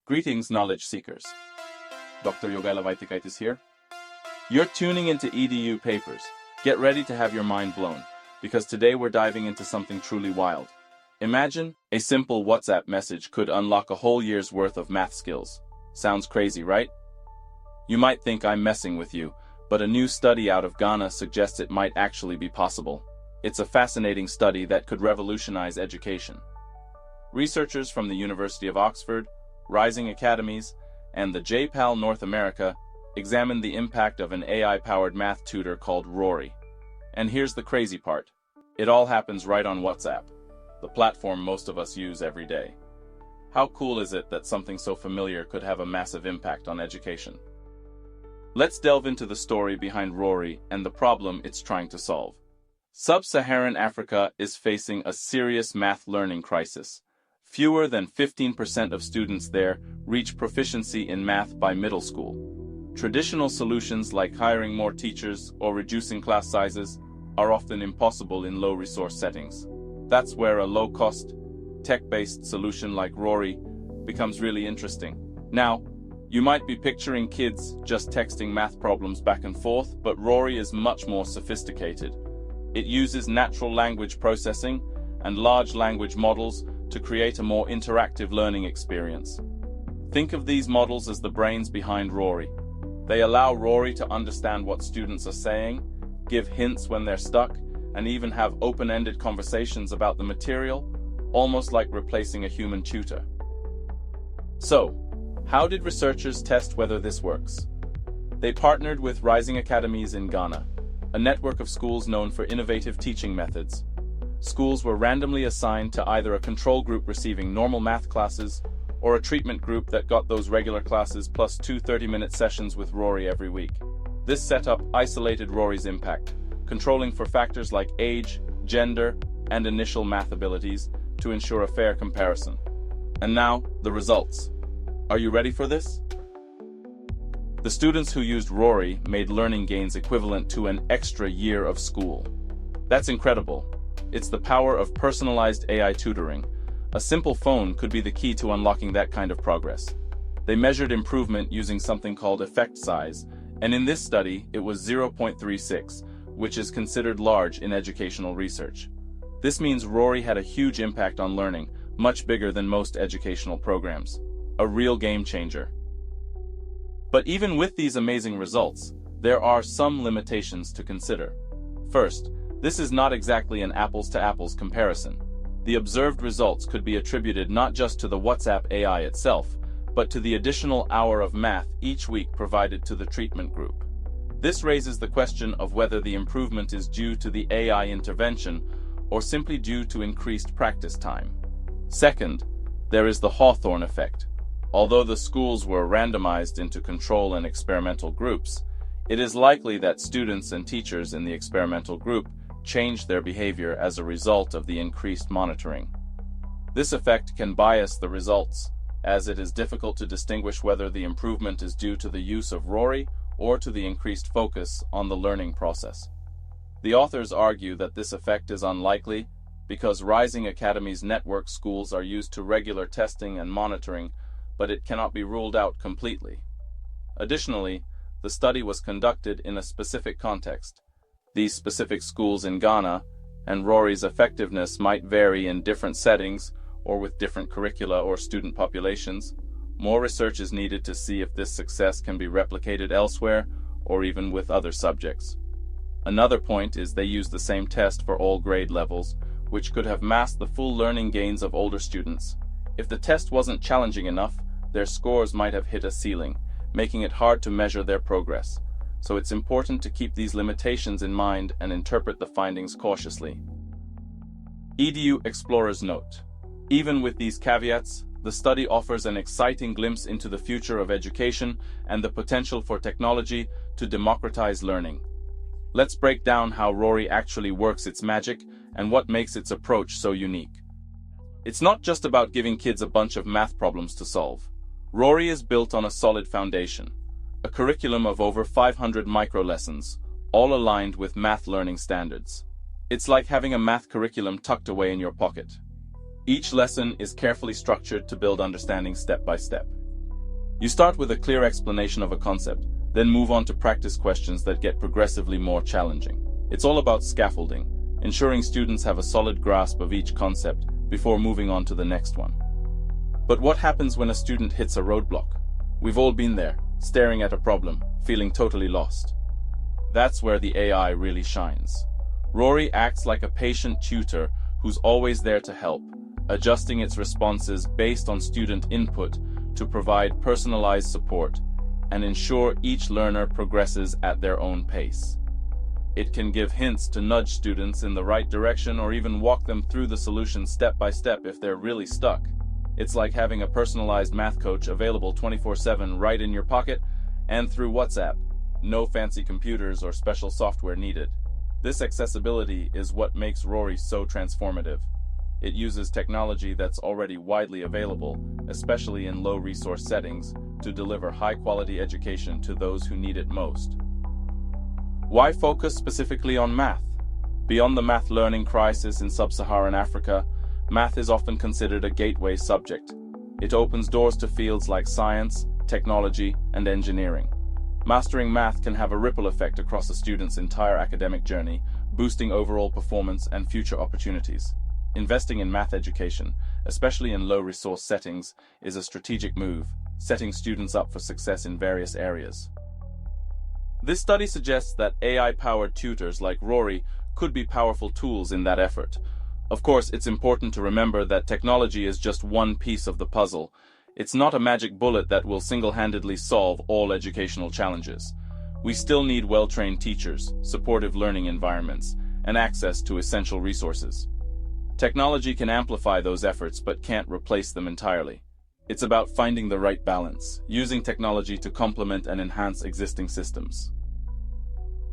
Greetings, knowledge seekers. Dr. Yogaila here. You're tuning into EDU Papers. Get ready to have your mind blown, because today we're diving into something truly wild. Imagine a simple WhatsApp message could unlock a whole year's worth of math skills. Sounds crazy, right? You might think I'm messing with you, but a new study out of Ghana suggests it might actually be possible. It's a fascinating study that could revolutionize education. Researchers from the University of Oxford, Rising Academies, and the TARL North America examined the impact of an AI-powered math tutor called Rory. And here's the crazy part. It all happens right on WhatsApp, the platform most of us use every day. How cool is it that something so familiar could have a massive impact on education? Let's delve into the story behind Rory and the problem it's trying to solve. Sub-Saharan Africa is facing a serious math learning crisis. Fewer than 15% of students there reach proficiency in math by middle school. Traditional solutions like hiring more teachers or reducing class sizes are often impossible in low-resource settings. That's where a low-cost, tech-based solution like Rory becomes really interesting. Now, you might be picturing kids just texting math problems back and forth, but Rory is much more sophisticated. It uses natural language processing and large language models to create a more interactive learning experience. Think of these models as the brains behind Rory. They allow Rory to understand what students are saying, give hints when they're stuck, and even have open-ended conversations about the material, almost like replacing a human tutor. So, how did researchers test whether this works? They partnered with Rising Academies in Ghana, a network of schools known for innovative teaching methods. Schools were randomly assigned to either a control group receiving normal math classes or a treatment group that got those regular classes plus 2 30-minute sessions with Rory every week. This setup isolated Rory's impact, controlling for factors like age, gender, and initial math abilities to ensure a fair comparison. And now, the results. Are you ready for this? The students who used Rory made learning gains equivalent to an extra year of school. That's incredible. It's the power of personalized AI tutoring. A simple phone could be the key to unlocking that kind of progress. They measured improvement using something called effect size, and in this study, it was 0.36, which is considered large in educational research. This means Rory had a huge impact on learning, much bigger than most educational programs. A real game changer. But even with these amazing results, there are some limitations to consider. First, this is not exactly an apples-to-apples comparison. The observed results could be attributed not just to the WhatsApp AI itself, but to the additional hour of math each week provided to the treatment group. This raises the question of whether the improvement is due to the AI intervention or simply due to increased practice time. Second, there is the Hawthorne effect. Although the schools were randomized into control and experimental groups, it is likely that students and teachers in the experimental group changed their behavior as a result of the increased monitoring. This effect can bias the results, as it is difficult to distinguish whether the improvement is due to the use of Rory or to the increased focus on the learning process. The authors argue that this effect is unlikely because Rising Academies network schools are used to regular testing and monitoring, but it cannot be ruled out completely. Additionally, the study was conducted in a specific context. These specific schools in Ghana and Rory's effectiveness might vary in different settings or with different curricula or student populations. More research is needed to see if this success can be replicated elsewhere or even with other subjects. Another point is they use the same test for all grade levels, which could have masked the full learning gains of older students. If the test wasn't challenging enough, their scores might have hit a ceiling, making it hard to measure their progress. So it's important to keep these limitations in mind and interpret the findings cautiously. EDU Explorer's note. Even with these caveats, the study offers an exciting glimpse into the future of education and the potential for technology to democratize learning. Let's break down how Rory actually works its magic and what makes its approach so unique. It's not just about giving kids a bunch of math problems to solve. Rory is built on a solid foundation. A curriculum of over 500 micro-lessons, all aligned with math learning standards. It's like having a math curriculum tucked away in your pocket. Each lesson is carefully structured to build understanding step by step. You start with a clear explanation of a concept, then move on to practice questions that get progressively more challenging. It's all about scaffolding, ensuring students have a solid grasp of each concept before moving on to the next one. But what happens when a student hits a roadblock? We've all been there, staring at a problem, feeling totally lost. That's where the AI really shines. Rory acts like a patient tutor who's always there to help, adjusting its responses based on student input to provide personalized support and ensure each learner progresses at their own pace. It can give hints to nudge students in the right direction or even walk them through the solution step by step if they're really stuck. It's like having a personalized math coach available 24/7 right in your pocket and through WhatsApp. No fancy computers or special software needed. This accessibility is what makes Rory so transformative. It uses technology that's already widely available, especially in low-resource settings, to deliver high-quality education to those who need it most. Why focus specifically on math? Beyond the math learning crisis in Sub-Saharan Africa, math is often considered a gateway subject. It opens doors to fields like science, technology, and engineering. Mastering math can have a ripple effect across a student's entire academic journey, boosting overall performance and future opportunities. Investing in math education, especially in low-resource settings, is a strategic move, setting students up for success in various areas. This study suggests that AI-powered tutors like Rory could be powerful tools in that effort. Of course, it's important to remember that technology is just one piece of the puzzle. It's not a magic bullet that will single-handedly solve all educational challenges. We still need well-trained teachers, supportive learning environments, and access to essential resources. Technology can amplify those efforts but can't replace them entirely. It's about finding the right balance, using technology to complement and enhance existing systems.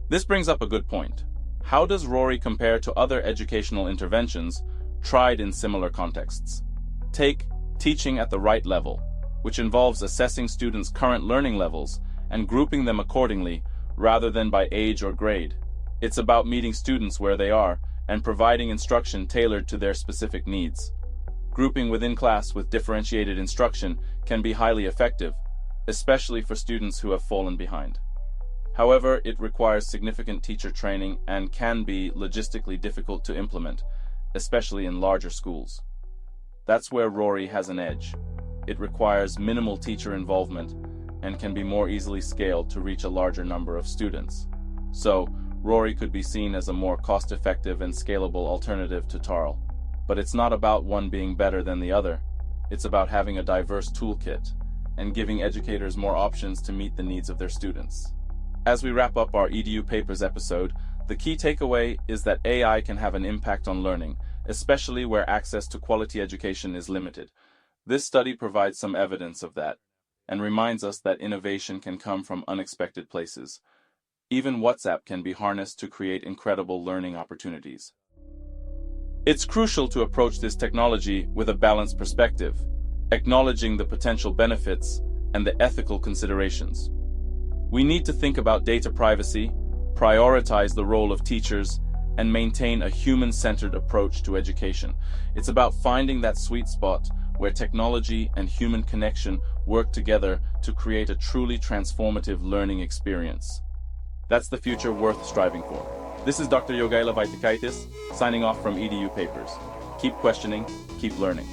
This brings up a good point. How does Rory compare to other educational interventions tried in similar contexts? Take teaching at the right level, which involves assessing students' current learning levels and grouping them accordingly rather than by age or grade. It's about meeting students where they are and providing instruction tailored to their specific needs. Grouping within class with differentiated instruction can be highly effective, especially for students who have fallen behind. However, it requires significant teacher training and can be logistically difficult to implement, especially in larger schools. That's where Rory has an edge. It requires minimal teacher involvement and can be more easily scaled to reach a larger number of students. So, Rory could be seen as a more cost-effective and scalable alternative to TARL. But it's not about one being better than the other. It's about having a diverse toolkit and giving educators more options to meet the needs of their students. As we wrap up our EDU Papers episode, the key takeaway is that AI can have an impact on learning, especially where access to quality education is limited. This study provides some evidence of that and reminds us that innovation can come from unexpected places. Even WhatsApp can be harnessed to create incredible learning opportunities. It's crucial to approach this technology with a balanced perspective, acknowledging the potential benefits and the ethical considerations. We need to think about data privacy, prioritize the role of teachers, and maintain a human-centered approach to education. It's about finding that sweet spot where technology and human connection work together to create a truly transformative learning experience. That's the future worth striving for. This is Dr. Yogaila Vaitikaitis, signing off from EDU Papers. Keep questioning, keep learning.